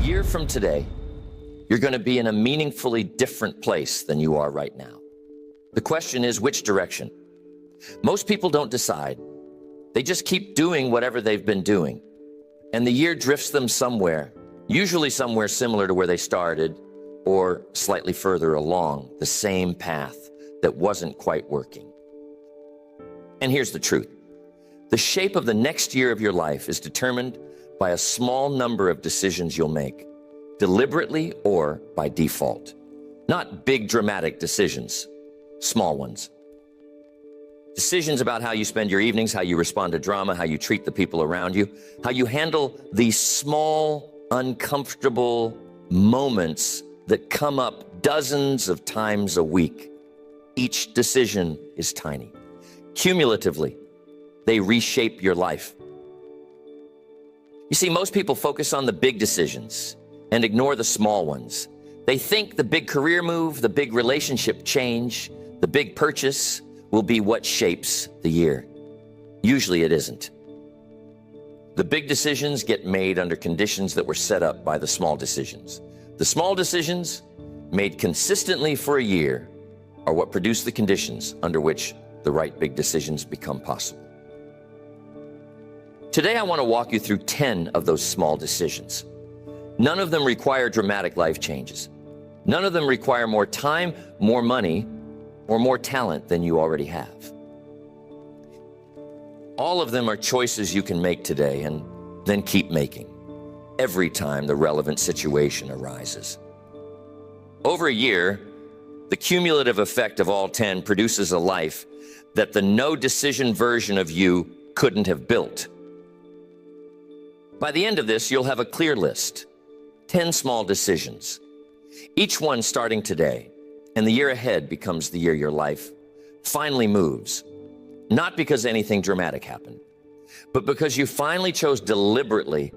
year from today, you're going to be in a meaningfully different place than you are right now. The question is, which direction? Most people don't decide. They just keep doing whatever they've been doing. And the year drifts them somewhere, usually somewhere similar to where they started, or slightly further along the same path that wasn't quite working. And here's the truth. The shape of the next year of your life is determined by a small number of decisions you'll make, deliberately or by default. Not big dramatic decisions, small ones. Decisions about how you spend your evenings, how you respond to drama, how you treat the people around you, how you handle these small, uncomfortable moments that come up dozens of times a week. Each decision is tiny. Cumulatively, they reshape your life. You see, most people focus on the big decisions and ignore the small ones. They think the big career move, the big relationship change, the big purchase will be what shapes the year. Usually it isn't. The big decisions get made under conditions that were set up by the small decisions. The small decisions, made consistently for a year, are what produce the conditions under which the right big decisions become possible. Today, I want to walk you through 10 of those small decisions. None of them require dramatic life changes. None of them require more time, more money, or more talent than you already have. All of them are choices you can make today and then keep making every time the relevant situation arises. Over a year, the cumulative effect of all 10 produces a life that the no-decision version of you couldn't have built. By the end of this, you'll have a clear list, 10 small decisions, each one starting today, and the year ahead becomes the year your life finally moves, not because anything dramatic happened, but because you finally chose deliberately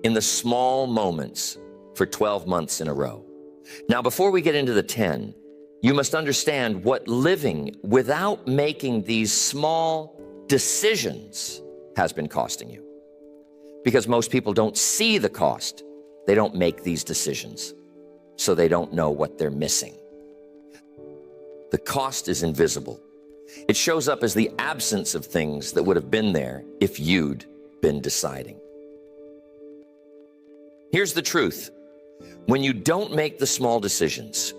in the small moments for 12 months in a row. Now, before we get into the 10, you must understand what living without making these small decisions has been costing you. Because most people don't see the cost. They don't make these decisions, so they don't know what they're missing. The cost is invisible. It shows up as the absence of things that would have been there if you'd been deciding. Here's the truth. When you don't make the small decisions,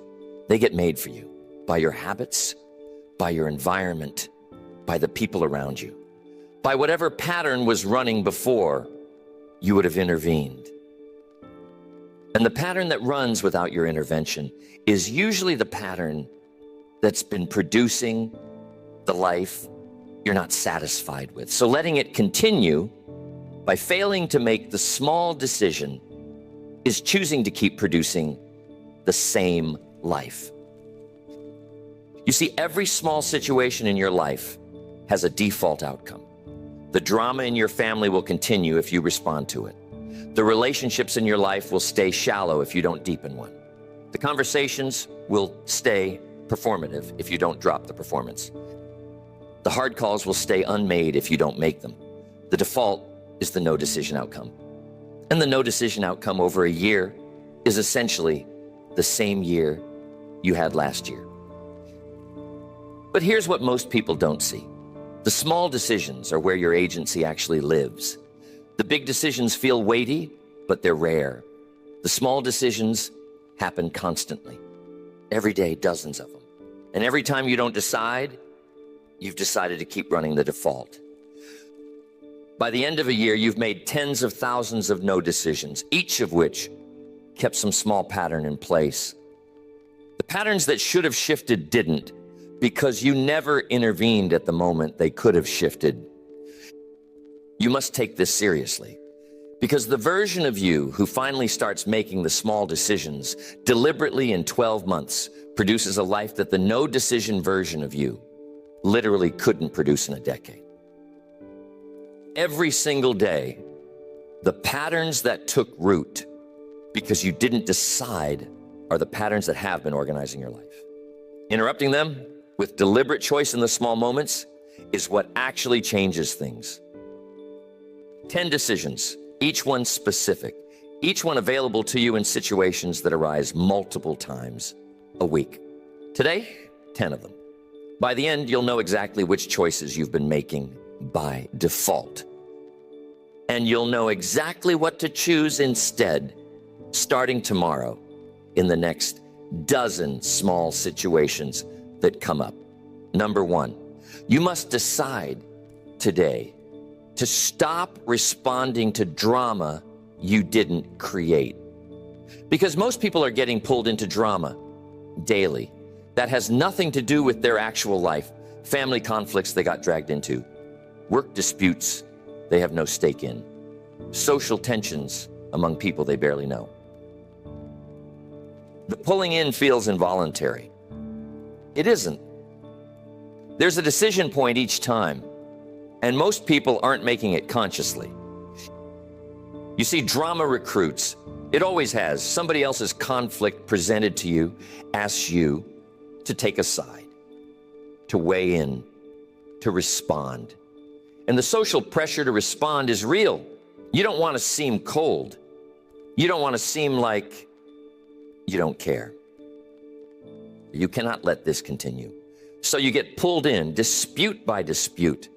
they get made for you by your habits, by your environment, by the people around you, by whatever pattern was running before you would have intervened. And the pattern that runs without your intervention is usually the pattern that's been producing the life you're not satisfied with. So letting it continue by failing to make the small decision is choosing to keep producing the same life. You see, every small situation in your life has a default outcome. The drama in your family will continue if you respond to it. The relationships in your life will stay shallow if you don't deepen one. The conversations will stay performative if you don't drop the performance. The hard calls will stay unmade if you don't make them. The default is the no decision outcome. And the no decision outcome over a year is essentially the same year you had last year. But here's what most people don't see. The small decisions are where your agency actually lives. The big decisions feel weighty, but they're rare. The small decisions happen constantly. Every day, dozens of them. And every time you don't decide, you've decided to keep running the default. By the end of a year, you've made tens of thousands of no decisions, each of which kept some small pattern in place. The patterns that should have shifted didn't, because you never intervened at the moment they could have shifted. You must take this seriously, because the version of you who finally starts making the small decisions deliberately in 12 months produces a life that the no decision version of you literally couldn't produce in a decade. Every single day, the patterns that took root because you didn't decide are the patterns that have been organizing your life. Interrupting them with deliberate choice in the small moments is what actually changes things. 10 decisions, each one specific, each one available to you in situations that arise multiple times a week. Today, 10 of them. By the end, you'll know exactly which choices you've been making by default. And you'll know exactly what to choose instead, starting tomorrow, in the next dozen small situations that come up. Number one, you must decide today to stop responding to drama you didn't create. Because most people are getting pulled into drama daily. That has nothing to do with their actual life. Family conflicts they got dragged into. Work disputes they have no stake in. Social tensions among people they barely know. The pulling in feels involuntary. It isn't. There's a decision point each time, and most people aren't making it consciously. You see, drama recruits. It always has. Somebody else's conflict presented to you asks you to take a side, to weigh in, to respond. And the social pressure to respond is real. You don't want to seem cold. You don't want to seem like you don't care. You cannot let this continue. So you get pulled in, dispute by dispute,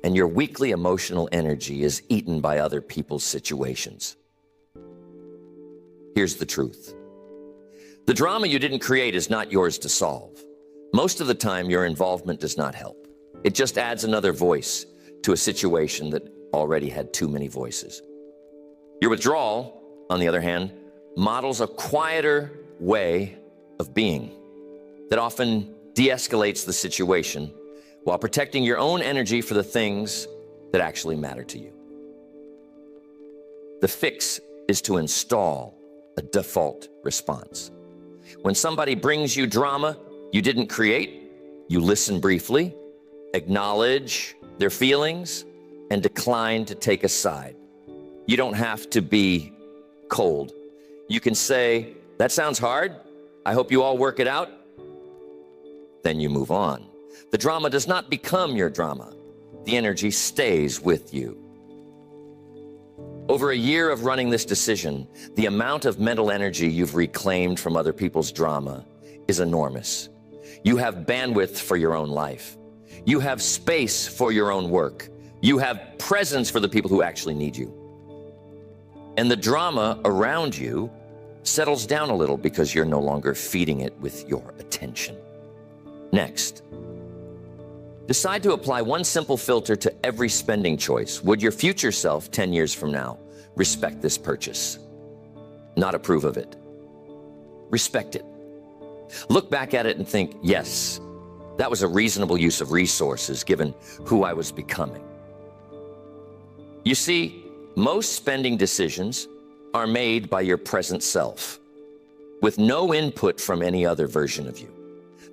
and your weekly emotional energy is eaten by other people's situations. Here's the truth. The drama you didn't create is not yours to solve. Most of the time, your involvement does not help. It just adds another voice to a situation that already had too many voices. Your withdrawal, on the other hand, models a quieter way of being that often de-escalates the situation while protecting your own energy for the things that actually matter to you. The fix is to install a default response. When somebody brings you drama you didn't create, you listen briefly, acknowledge their feelings, and decline to take a side. You don't have to be cold. You can say, "That sounds hard. I hope you all work it out." Then you move on. The drama does not become your drama. The energy stays with you. Over a year of running this decision, the amount of mental energy you've reclaimed from other people's drama is enormous. You have bandwidth for your own life. You have space for your own work. You have presence for the people who actually need you. And the drama around you settles down a little because you're no longer feeding it with your attention. Next, decide to apply one simple filter to every spending choice. Would your future self 10 years from now respect this purchase? Not approve of it. Respect it. Look back at it and think, yes, that was a reasonable use of resources given who I was becoming. You see, most spending decisions are made by your present self, with no input from any other version of you.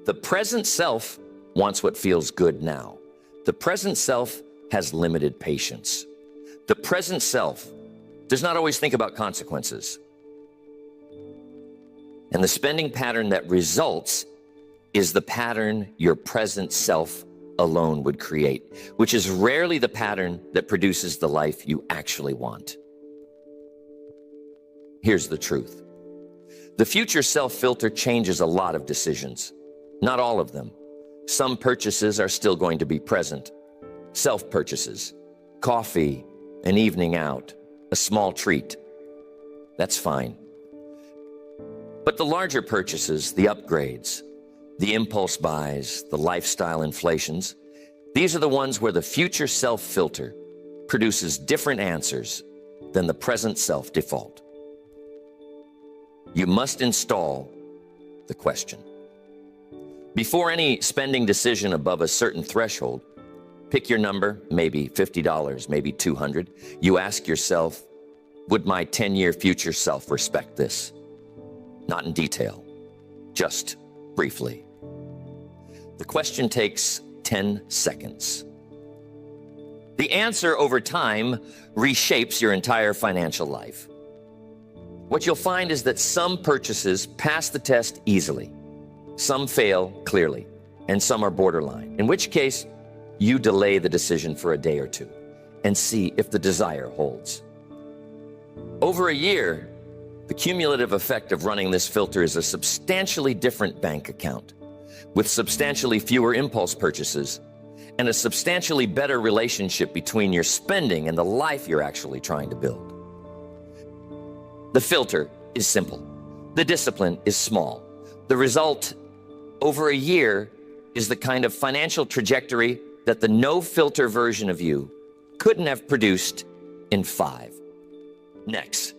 The present self wants what feels good now. The present self has limited patience. The present self does not always think about consequences. And the spending pattern that results is the pattern your present self alone would create, which is rarely the pattern that produces the life you actually want. Here's the truth. The future self filter changes a lot of decisions. Not all of them. Some purchases are still going to be present. Self-purchases, coffee, an evening out, a small treat. That's fine. But the larger purchases, the upgrades, the impulse buys, the lifestyle inflations, these are the ones where the future self-filter produces different answers than the present self-default. You must install the question. Before any spending decision above a certain threshold, pick your number, maybe $50, maybe $200. You ask yourself, would my 10-year future self respect this? Not in detail, just briefly. The question takes 10 seconds. The answer over time reshapes your entire financial life. What you'll find is that some purchases pass the test easily. Some fail clearly, and some are borderline, in which case you delay the decision for a day or two and see if the desire holds. Over a year, The cumulative effect of running this filter is a substantially different bank account, with substantially fewer impulse purchases, and a substantially better relationship between your spending and the life you're actually trying to build. The filter is simple. The discipline is small. The result over a year is the kind of financial trajectory that the no-filter version of you couldn't have produced in 5. Next,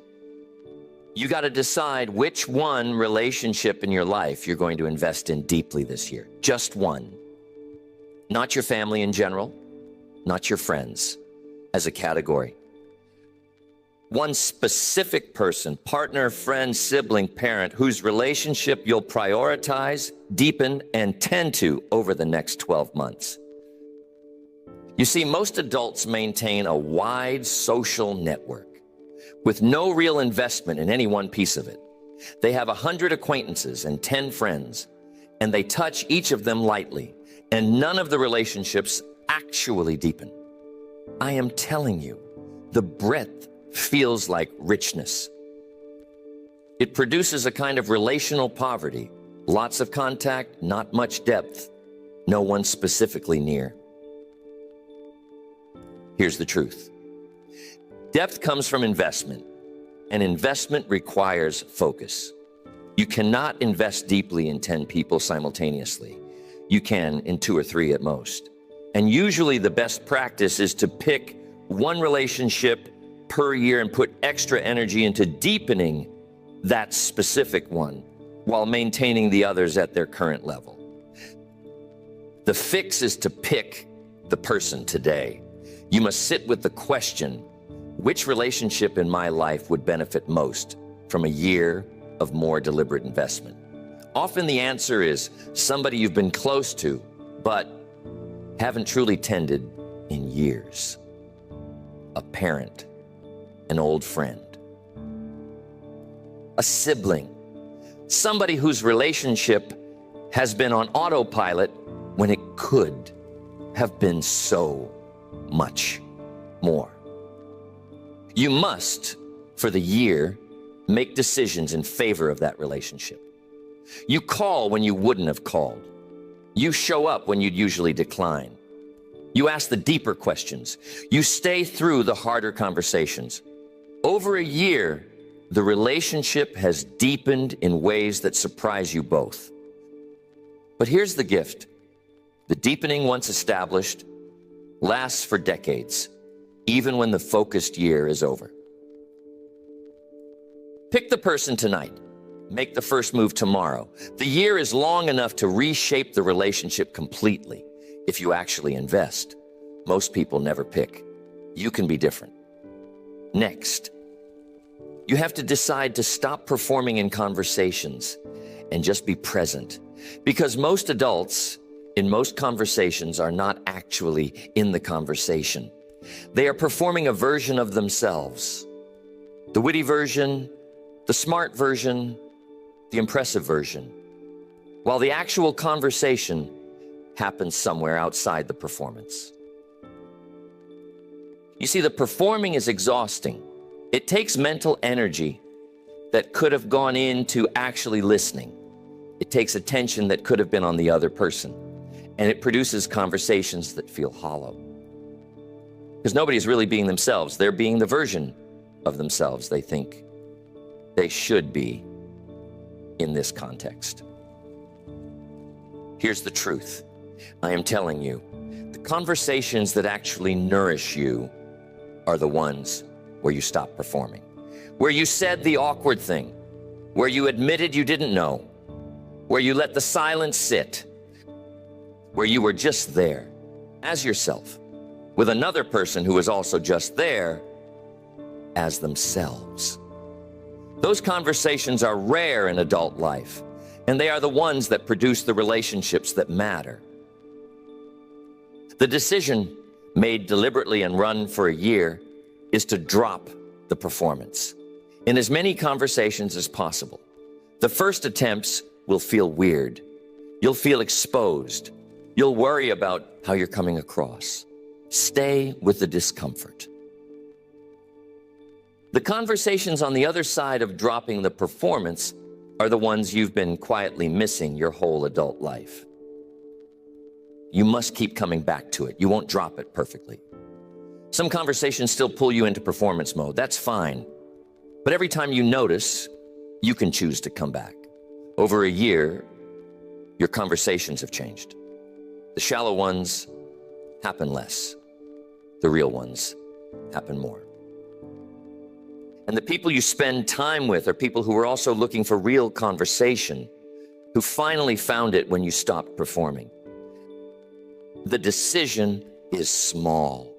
you got to decide which one relationship in your life you're going to invest in deeply this year. Just one. Not your family in general, not your friends as a category. One specific person, partner, friend, sibling, parent, whose relationship you'll prioritize, deepen, and tend to over the next 12 months. You see, most adults maintain a wide social network with no real investment in any one piece of it. They have 100 acquaintances and 10 friends, and they touch each of them lightly, and none of the relationships actually deepen. I am telling you, the breadth feels like richness. It produces a kind of relational poverty, lots of contact, not much depth, no one specifically near. Here's the truth. Depth comes from investment, and investment requires focus. You cannot invest deeply in 10 people simultaneously. You can in 2 or 3 at most. And usually the best practice is to pick one relationship per year and put extra energy into deepening that specific one while maintaining the others at their current level. The fix is to pick the person today. You must sit with the question, which relationship in my life would benefit most from a year of more deliberate investment? Often the answer is somebody you've been close to, but haven't truly tended in years. A parent, an old friend, a sibling, somebody whose relationship has been on autopilot when it could have been so much more. You must, for the year, make decisions in favor of that relationship. You call when you wouldn't have called. You show up when you'd usually decline. You ask the deeper questions. You stay through the harder conversations. Over a year, the relationship has deepened in ways that surprise you both. But here's the gift. The deepening, once established, lasts for decades, even when the focused year is over. Pick the person tonight. Make the first move tomorrow. The year is long enough to reshape the relationship completely if you actually invest. Most people never pick. You can be different. Next, you have to decide to stop performing in conversations and just be present. Because most adults in most conversations are not actually in the conversation. They are performing a version of themselves. The witty version, the smart version, the impressive version, while the actual conversation happens somewhere outside the performance. You see, the performing is exhausting. It takes mental energy that could have gone into actually listening. It takes attention that could have been on the other person. And it produces conversations that feel hollow. Because nobody's really being themselves. They're being the version of themselves they think they should be in this context. Here's the truth. I am telling you, the conversations that actually nourish you are the ones where you stop performing, where you said the awkward thing, where you admitted you didn't know, where you let the silence sit, where you were just there as yourself with another person who was also just there as themselves. Those conversations are rare in adult life, and they are the ones that produce the relationships that matter. The decision made deliberately and run for a year is to drop the performance in as many conversations as possible. The first attempts will feel weird. You'll feel exposed. You'll worry about how you're coming across. Stay with the discomfort. The conversations on the other side of dropping the performance are the ones you've been quietly missing your whole adult life. You must keep coming back to it. You won't drop it perfectly. Some conversations still pull you into performance mode. That's fine. But every time you notice, you can choose to come back. Over a year, your conversations have changed. The shallow ones happen less. The real ones happen more. And the people you spend time with are people who are also looking for real conversation, who finally found it when you stopped performing. The decision is small.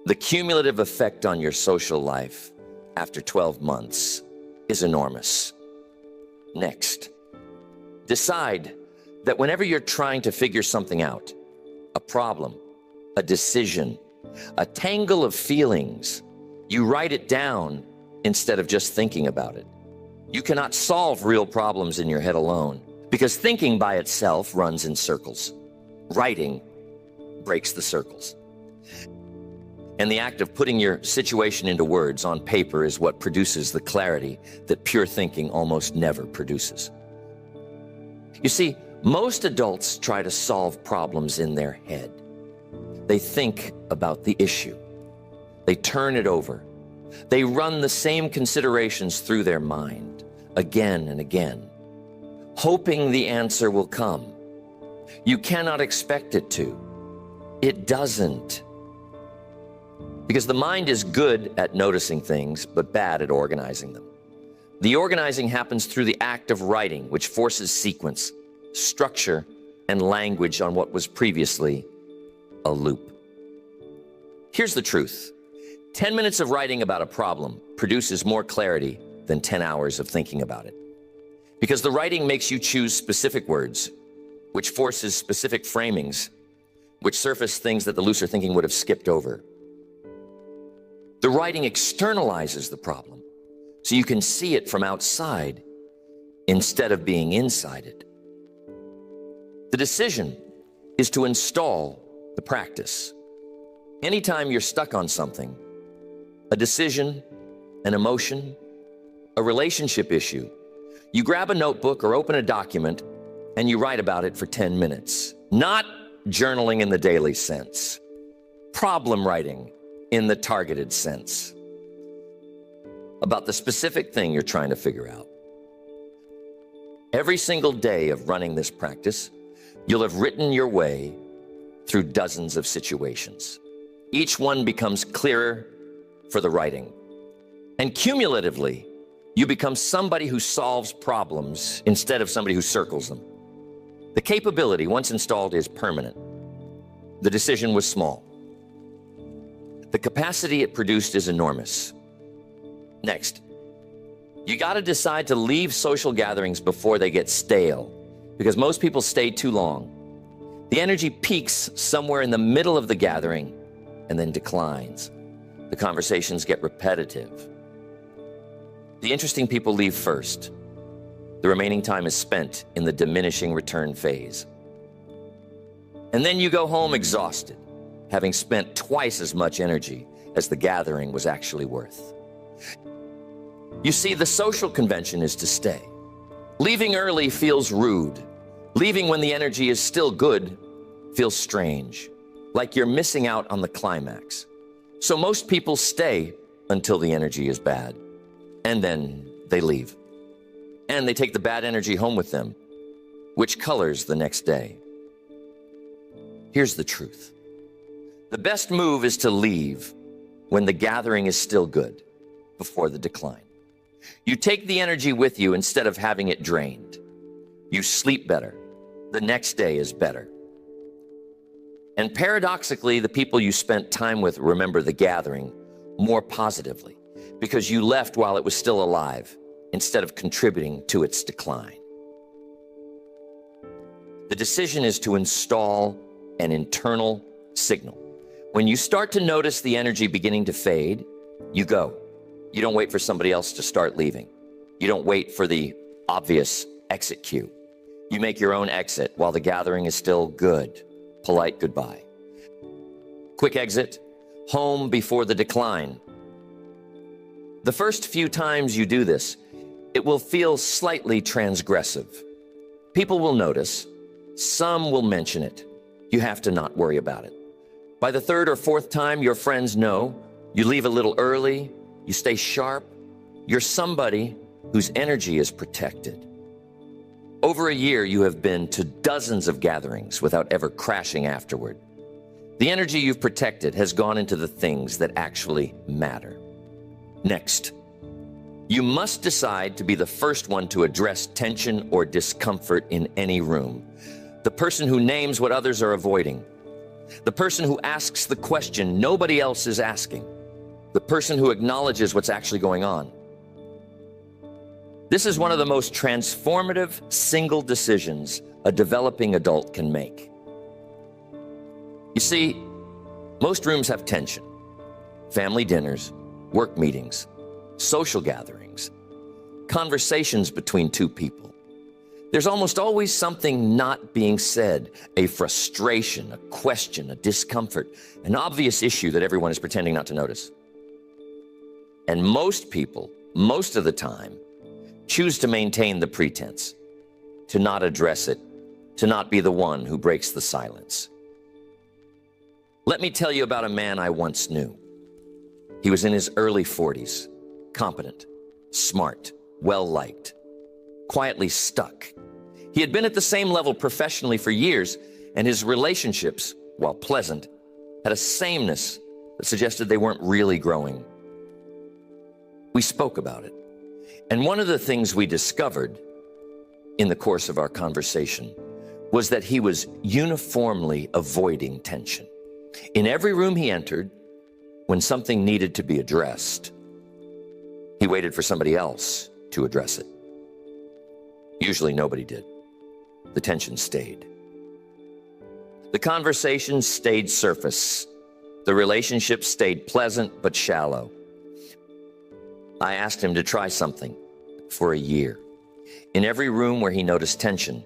The cumulative effect on your social life after 12 months is enormous. Next, decide that whenever you're trying to figure something out, a problem, a decision, a tangle of feelings, you write it down instead of just thinking about it. You cannot solve real problems in your head alone because thinking by itself runs in circles. Writing breaks the circles. And the act of putting your situation into words on paper is what produces the clarity that pure thinking almost never produces. You see, most adults try to solve problems in their head. They think about the issue. They turn it over. They run the same considerations through their mind again and again, hoping the answer will come. You cannot expect it to. It doesn't. Because the mind is good at noticing things, but bad at organizing them. The organizing happens through the act of writing, which forces sequence, structure, and language on what was previously a loop. Here's the truth. 10 minutes of writing about a problem produces more clarity than 10 hours of thinking about it. Because the writing makes you choose specific words, which forces specific framings, which surface things that the looser thinking would have skipped over. The writing externalizes the problem, so you can see it from outside instead of being inside it. The decision is to install the practice. Anytime you're stuck on something, a decision, an emotion, a relationship issue, you grab a notebook or open a document and you write about it for 10 minutes. Not journaling in the daily sense. Problem writing in the targeted sense. About the specific thing you're trying to figure out. Every single day of running this practice, you'll have written your way through dozens of situations. Each one becomes clearer for the writing. And cumulatively, you become somebody who solves problems instead of somebody who circles them. The capability, once installed, is permanent. The decision was small. The capacity it produced is enormous. Next, you got to decide to leave social gatherings before they get stale, because most people stay too long. The energy peaks somewhere in the middle of the gathering and then declines. The conversations get repetitive. The interesting people leave first. The remaining time is spent in the diminishing return phase. And then you go home exhausted, having spent twice as much energy as the gathering was actually worth. You see, the social convention is to stay. Leaving early feels rude. Leaving when the energy is still good feels strange, like you're missing out on the climax. So most people stay until the energy is bad, and then they leave. And they take the bad energy home with them, which colors the next day. Here's the truth. The best move is to leave when the gathering is still good, before the decline. You take the energy with you instead of having it drained. You sleep better. The next day is better. And paradoxically, the people you spent time with remember the gathering more positively because you left while it was still alive instead of contributing to its decline. The decision is to install an internal signal. When you start to notice the energy beginning to fade, you go. You don't wait for somebody else to start leaving. You don't wait for the obvious exit cue. You make your own exit while the gathering is still good. Polite goodbye. Quick exit, home before the decline. The first few times you do this, it will feel slightly transgressive. People will notice. Some will mention it. You have to not worry about it. By the third or fourth time, your friends know. You leave a little early. You stay sharp. You're somebody whose energy is protected. Over a year, you have been to dozens of gatherings without ever crashing afterward. The energy you've protected has gone into the things that actually matter. Next, you must decide to be the first one to address tension or discomfort in any room. The person who names what others are avoiding. The person who asks the question nobody else is asking. The person who acknowledges what's actually going on. This is one of the most transformative single decisions a developing adult can make. You see, most rooms have tension. Family dinners, work meetings, social gatherings, conversations between two people. There's almost always something not being said, a frustration, a question, a discomfort, an obvious issue that everyone is pretending not to notice. And most people, most of the time, choose to maintain the pretense, to not address it, to not be the one who breaks the silence. Let me tell you about a man I once knew. He was in his early 40s, competent, smart, well-liked, quietly stuck. He had been at the same level professionally for years, and his relationships, while pleasant, had a sameness that suggested they weren't really growing. We spoke about it. And one of the things we discovered in the course of our conversation was that he was uniformly avoiding tension. In every room he entered, when something needed to be addressed, he waited for somebody else to address it. Usually nobody did. The tension stayed. The conversation stayed surface. The relationship stayed pleasant but shallow. I asked him to try something for a year. In every room where he noticed tension,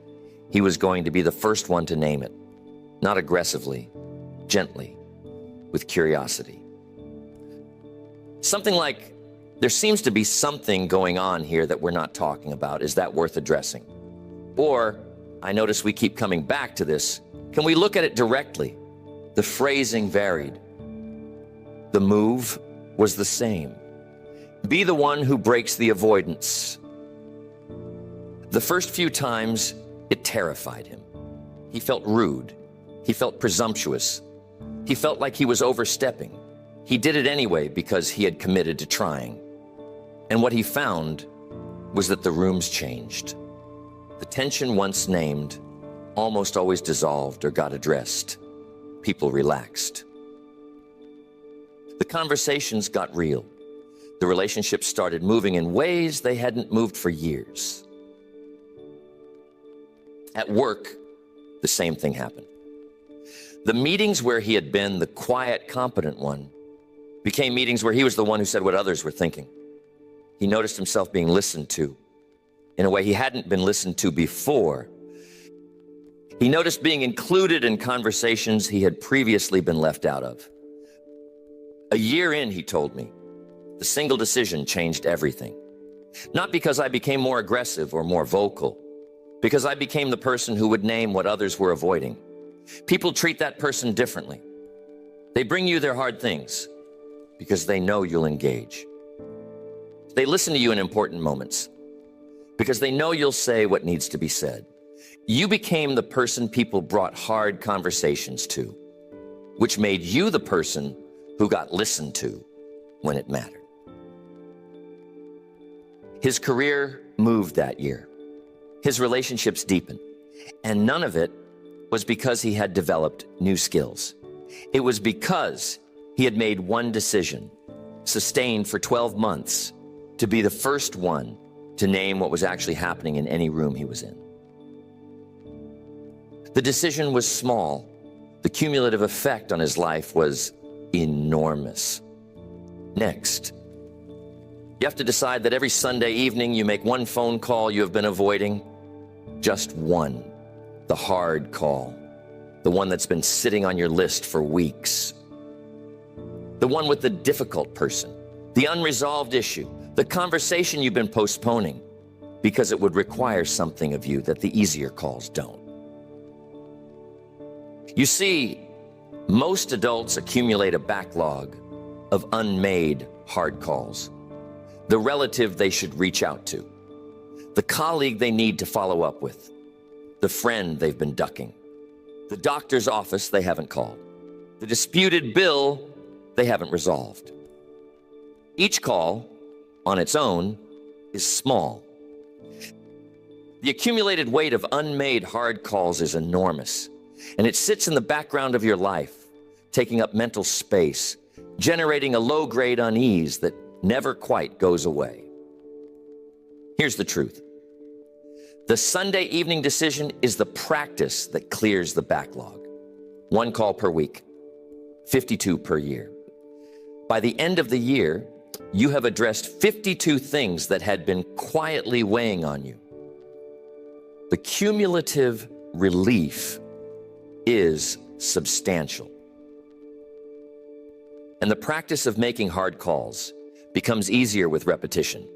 he was going to be the first one to name it. Not aggressively, gently, with curiosity. Something like, there seems to be something going on here that we're not talking about. Is that worth addressing? Or, I notice we keep coming back to this. Can we look at it directly? The phrasing varied. The move was the same. Be the one who breaks the avoidance. The first few times, it terrified him. He felt rude. He felt presumptuous. He felt like he was overstepping. He did it anyway because he had committed to trying. And what he found was that the rooms changed. The tension once named almost always dissolved or got addressed. People relaxed. The conversations got real. The relationships started moving in ways they hadn't moved for years. At work, the same thing happened. The meetings where he had been the quiet, competent one became meetings where he was the one who said what others were thinking. He noticed himself being listened to in a way he hadn't been listened to before. He noticed being included in conversations he had previously been left out of. A year in, he told me, the single decision changed everything. Not because I became more aggressive or more vocal, because I became the person who would name what others were avoiding. People treat that person differently. They bring you their hard things because they know you'll engage. They listen to you in important moments because they know you'll say what needs to be said. You became the person people brought hard conversations to, which made you the person who got listened to when it mattered. His career moved that year. His relationships deepened. And none of it was because he had developed new skills. It was because he had made one decision, sustained for 12 months, to be the first one to name what was actually happening in any room he was in. The decision was small. The cumulative effect on his life was enormous. Next, you have to decide that every Sunday evening you make one phone call you have been avoiding. Just one. The hard call. The one that's been sitting on your list for weeks. The one with the difficult person. the unresolved issue, the conversation you've been postponing because it would require something of you that the easier calls don't. You see, most adults accumulate a backlog of unmade hard calls. The relative they should reach out to, the colleague they need to follow up with, the friend they've been ducking, the doctor's office they haven't called, the disputed bill they haven't resolved. Each call on its own is small. The accumulated weight of unmade hard calls is enormous, and it sits in the background of your life, taking up mental space, generating a low-grade unease that never quite goes away. Here's the truth. The Sunday evening decision is the practice that clears the backlog. 1 call per week, 52 per year. By the end of the year, you have addressed 52 things that had been quietly weighing on you. The cumulative relief is substantial. And the practice of making hard calls becomes easier with repetition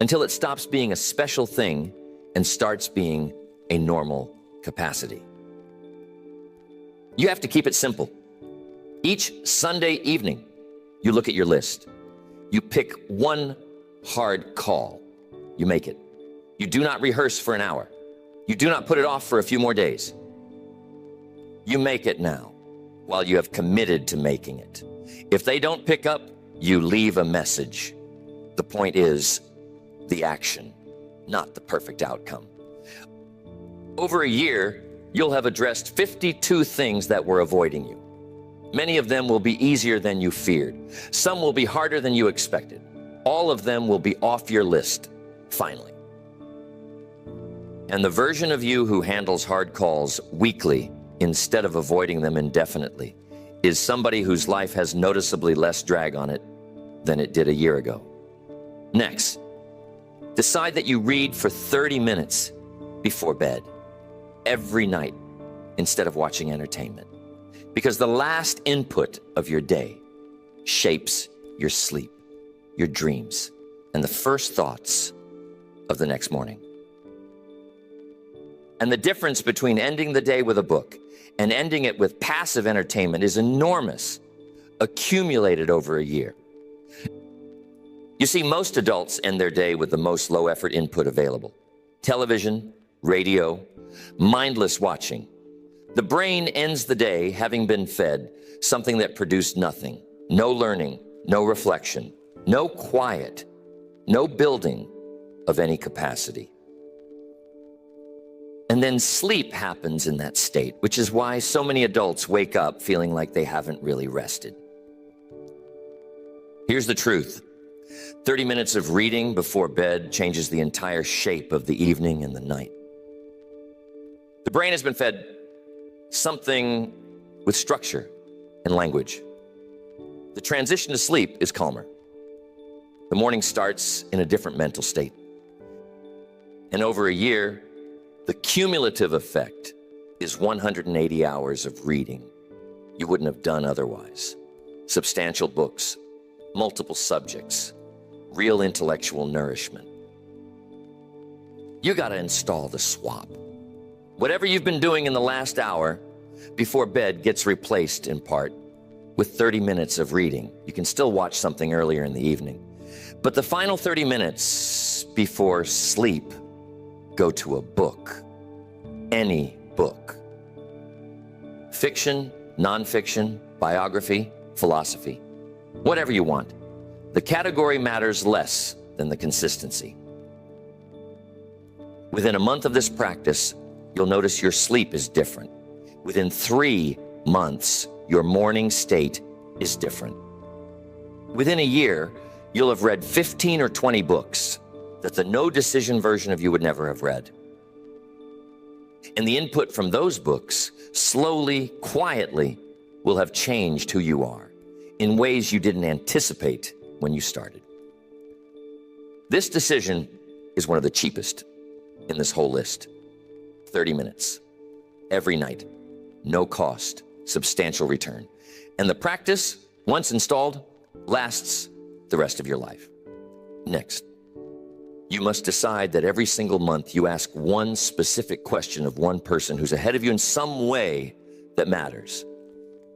until it stops being a special thing and starts being a normal capacity. You have to keep it simple. Each Sunday evening, you look at your list. You pick one hard call. You make it. You do not rehearse for an hour. You do not put it off for a few more days. You make it now while you have committed to making it. If they don't pick up, you leave a message. The point is the action, not the perfect outcome. Over a year, you'll have addressed 52 things that were avoiding you. Many of them will be easier than you feared. Some will be harder than you expected. All of them will be off your list, finally. And the version of you who handles hard calls weekly instead of avoiding them indefinitely is somebody whose life has noticeably less drag on it than it did a year ago. Next, decide that you read for 30 minutes before bed every night instead of watching entertainment, because the last input of your day shapes your sleep, your dreams, and the first thoughts of the next morning. And the difference between ending the day with a book and ending it with passive entertainment is enormous, accumulated over a year. You see, most adults end their day with the most low-effort input available: television, radio, mindless watching. The brain ends the day having been fed something that produced nothing: no learning, no reflection, no quiet, no building of any capacity. And then sleep happens in that state, which is why so many adults wake up feeling like they haven't really rested. Here's the truth. 30 minutes of reading before bed changes the entire shape of the evening and the night. The brain has been fed something with structure and language. The transition to sleep is calmer. The morning starts in a different mental state. And over a year, the cumulative effect is 180 hours of reading you wouldn't have done otherwise. Substantial books, multiple subjects, real intellectual nourishment. You got to install the swap. Whatever you've been doing in the last hour before bed gets replaced in part with 30 minutes of reading. You can still watch something earlier in the evening, but the final 30 minutes before sleep go to a book, any book. Fiction, nonfiction, biography, philosophy, whatever you want. The category matters less than the consistency. Within a month of this practice, you'll notice your sleep is different. Within 3 months, your morning state is different. Within a year, you'll have read 15 or 20 books that the no-decision version of you would never have read. And the input from those books, slowly, quietly, will have changed who you are in ways you didn't anticipate when you started. This decision is one of the cheapest in this whole list. 30 minutes, every night, no cost, substantial return. And the practice, once installed, lasts the rest of your life. Next, you must decide that every single month you ask one specific question of one person who's ahead of you in some way that matters.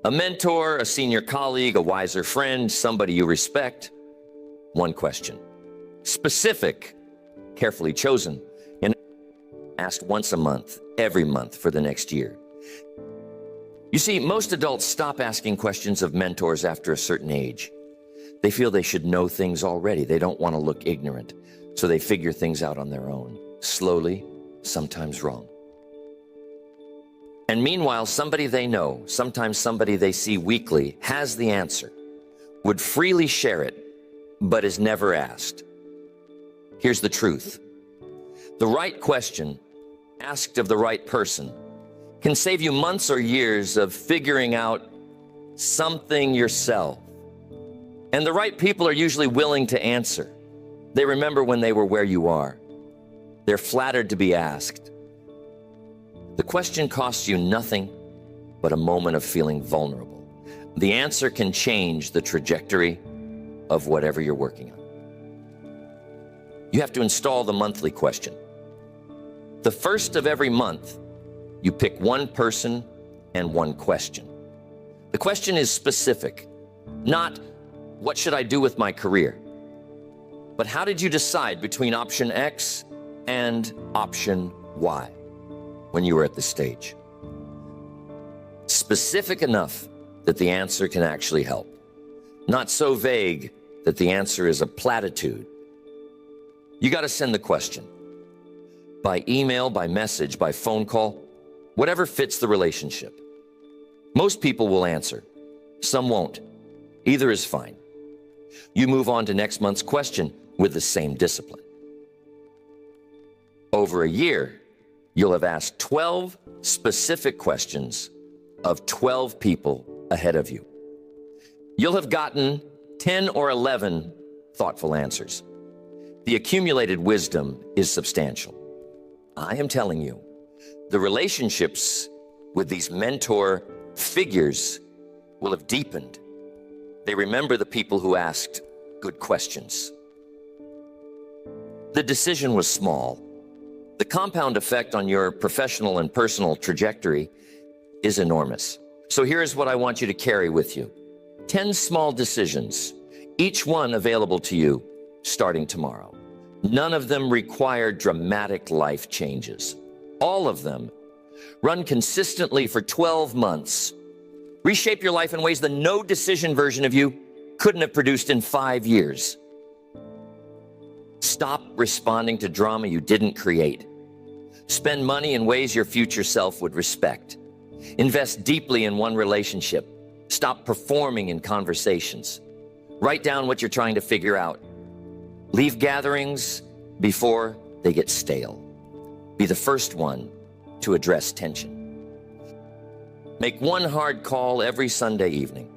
A mentor, a senior colleague, a wiser friend, somebody you respect. One question. Specific, carefully chosen, and asked once a month, every month for the next year. You see, most adults stop asking questions of mentors after a certain age. They feel they should know things already. They don't want to look ignorant, so they figure things out on their own, slowly, sometimes wrong. And meanwhile, somebody they know, sometimes somebody they see weekly, has the answer, would freely share it, but is never asked. Here's the truth. The right question, asked of the right person, can save you months or years of figuring out something yourself. And the right people are usually willing to answer. They remember when they were where you are. They're flattered to be asked. The question costs you nothing but a moment of feeling vulnerable. The answer can change the trajectory of whatever you're working on. You have to install the monthly question. The first of every month, you pick one person and one question. The question is specific, not what should I do with my career, but how did you decide between option X and option Y when you were at this stage? Specific enough that the answer can actually help, not so vague that the answer is a platitude. You got to send the question by email, by message, by phone call, whatever fits the relationship. Most people will answer. Some won't. Either is fine. You move on to next month's question with the same discipline. Over a year, you'll have asked 12 specific questions of 12 people ahead of you. You'll have gotten 10 or 11 thoughtful answers. The accumulated wisdom is substantial. I am telling you, the relationships with these mentor figures will have deepened. They remember the people who asked good questions. The decision was small. The compound effect on your professional and personal trajectory is enormous. So here's what I want you to carry with you. 10 small decisions, each one available to you starting tomorrow. None of them require dramatic life changes. All of them run consistently for 12 months. Reshape your life in ways the no decision version of you couldn't have produced in 5 years. Stop responding to drama you didn't create. Spend money in ways your future self would respect. Invest deeply in one relationship. Stop performing in conversations. Write down what you're trying to figure out. Leave gatherings before they get stale. Be the first one to address tension. Make one hard call every Sunday evening.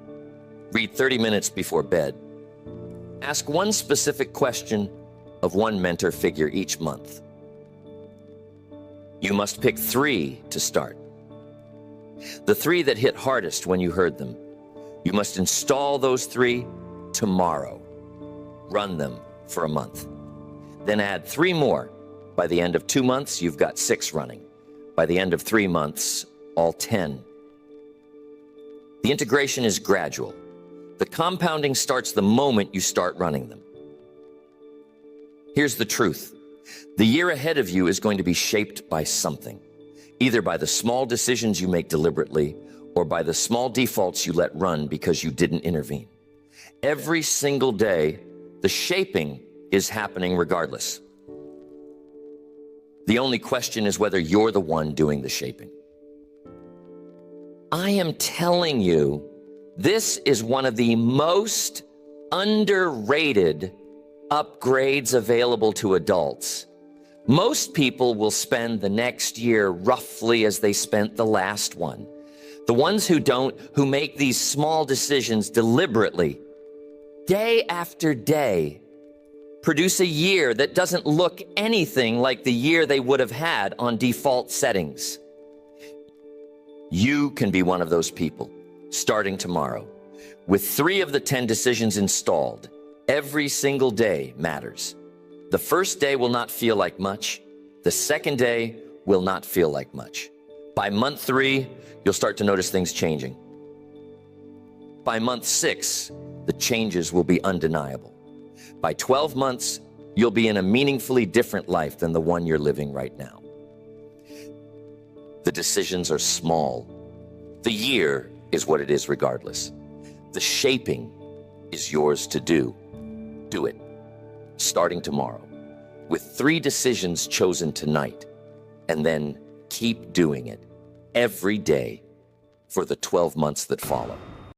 Read 30 minutes before bed. Ask one specific question of one mentor figure each month. You must pick 3 to start. The 3 that hit hardest when you heard them. You must install those 3 tomorrow. Run them for a month. Then add 3 more. By the end of 2 months, you've got 6 running. By the end of 3 months, all 10. The integration is gradual. The compounding starts the moment you start running them. Here's the truth. The year ahead of you is going to be shaped by something, either by the small decisions you make deliberately or by the small defaults you let run because you didn't intervene. Every single day, the shaping is happening regardless. The only question is whether you're the one doing the shaping. I am telling you, this is one of the most underrated upgrades available to adults. Most people will spend the next year roughly as they spent the last one. The ones who don't, who make these small decisions deliberately, day after day, produce a year that doesn't look anything like the year they would have had on default settings. You can be one of those people, starting tomorrow, with 3 of the 10 decisions installed. Every single day matters. The first day will not feel like much. The second day will not feel like much. By month 3, you'll start to notice things changing. By month 6, the changes will be undeniable. By 12 months, you'll be in a meaningfully different life than the one you're living right now. The decisions are small. The year is what it is regardless. The shaping is yours to do. Do it, starting tomorrow, with 3 decisions chosen tonight, and then keep doing it every day for the 12 months that follow.